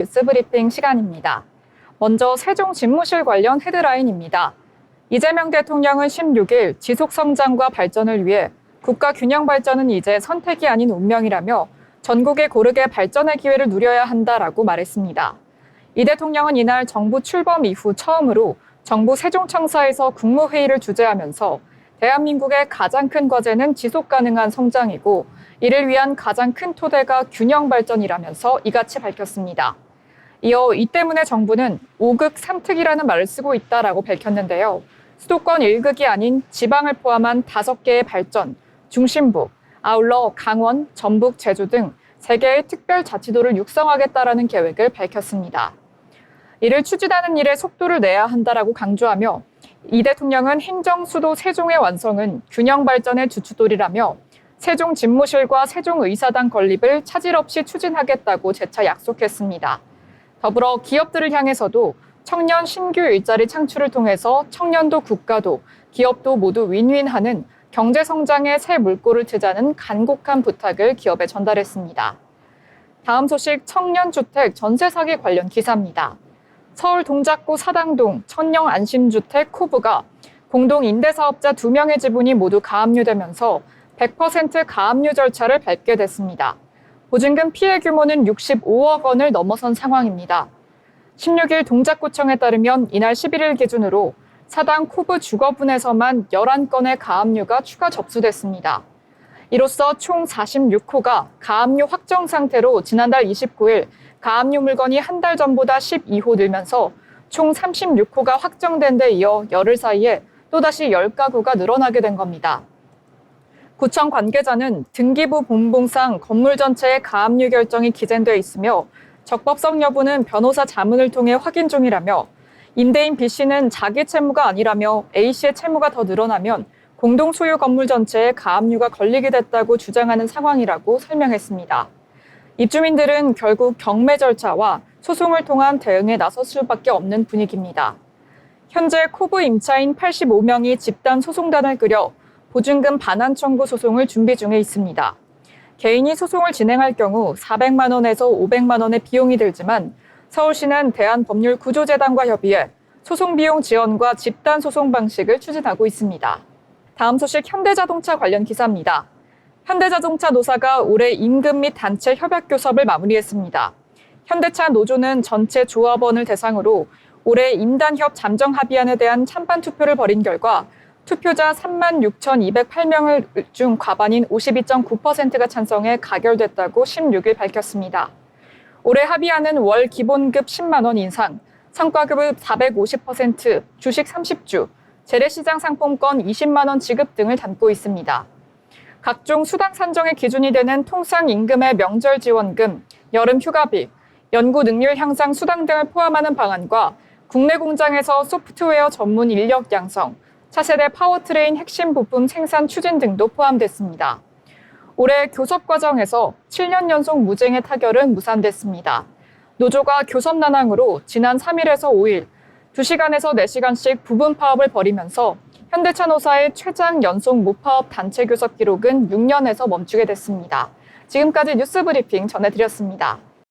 뉴스브리핑 시간입니다. 먼저 세종 집무실 관련 헤드라인입니다. 이재명 대통령은 16일 지속성장과 발전을 위해 국가 균형 발전은 이제 선택이 아닌 운명이라며 전국이 고르게 발전의 기회를 누려야 한다라고 말했습니다. 이 대통령은 이날 정부 출범 이후 처음으로 정부 세종청사에서 국무회의를 주재하면서 대한민국의 가장 큰 과제는 지속 가능한 성장이고 이를 위한 가장 큰 토대가 균형 발전이라면서 이같이 밝혔습니다. 이어 이 때문에 정부는 5극 3특이라는 말을 쓰고 있다라고 밝혔는데요. 수도권 1극이 아닌 지방을 포함한 5개의 발전, 중심부, 아울러 강원, 전북, 제주 등 3개의 특별자치도를 육성하겠다라는 계획을 밝혔습니다. 이를 추진하는 일에 속도를 내야 한다라고 강조하며 이 대통령은 행정 수도 세종의 완성은 균형 발전의 주춧돌이라며 세종 집무실과 세종의사당 건립을 차질 없이 추진하겠다고 재차 약속했습니다. 더불어 기업들을 향해서도 청년 신규 일자리 창출을 통해서 청년도 국가도 기업도 모두 윈윈하는 경제 성장의 새 물꼬를 트자는 간곡한 부탁을 기업에 전달했습니다. 다음 소식 청년주택 전세 사기 관련 기사입니다. 서울 동작구 사당동 천령 안심주택 코브가 공동 임대사업자 2명의 지분이 모두 가압류되면서 100% 가압류 절차를 밟게 됐습니다. 보증금 피해 규모는 65억 원을 넘어선 상황입니다. 16일 동작구청에 따르면 이날 11일 기준으로 사당 코브 주거분에서만 11건의 가압류가 추가 접수됐습니다. 이로써 총 46호가 가압류 확정 상태로 지난달 29일 가압류 물건이 한 달 전보다 12호 늘면서 총 36호가 확정된 데 이어 열흘 사이에 또다시 10가구가 늘어나게 된 겁니다. 구청 관계자는 등기부 본봉상 건물 전체에 가압류 결정이 기재돼 있으며 적법성 여부는 변호사 자문을 통해 확인 중이라며 임대인 B씨는 자기 채무가 아니라며 A씨의 채무가 더 늘어나면 공동 소유 건물 전체에 가압류가 걸리게 됐다고 주장하는 상황이라고 설명했습니다. 입주민들은 결국 경매 절차와 소송을 통한 대응에 나설 수밖에 없는 분위기입니다. 현재 코브 임차인 85명이 집단 소송단을 꾸려 보증금 반환 청구 소송을 준비 중에 있습니다. 개인이 소송을 진행할 경우 400만 원에서 500만 원의 비용이 들지만 서울시는 대한법률구조재단과 협의해 소송 비용 지원과 집단 소송 방식을 추진하고 있습니다. 다음 소식 현대자동차 관련 기사입니다. 현대자동차 노사가 올해 임금 및 단체 협약 교섭을 마무리했습니다. 현대차 노조는 전체 조합원을 대상으로 올해 임단협 잠정 합의안에 대한 찬반 투표를 벌인 결과 투표자 36,208명 중 과반인 52.9%가 찬성해 가결됐다고 16일 밝혔습니다. 올해 합의안은 월 기본급 10만 원 인상, 성과급의 450%, 주식 30주, 재래시장 상품권 20만 원 지급 등을 담고 있습니다. 각종 수당 산정의 기준이 되는 통상임금의 명절 지원금, 여름 휴가비, 연구 능률 향상 수당 등을 포함하는 방안과 국내 공장에서 소프트웨어 전문 인력 양성, 차세대 파워트레인 핵심 부품 생산 추진 등도 포함됐습니다. 올해 교섭 과정에서 7년 연속 무쟁의 타결은 무산됐습니다. 노조가 교섭 난항으로 지난 3일에서 5일 2시간에서 4시간씩 부분 파업을 벌이면서 현대차 노사의 최장 연속 무파업 단체 교섭 기록은 6년에서 멈추게 됐습니다. 지금까지 뉴스브리핑 전해드렸습니다.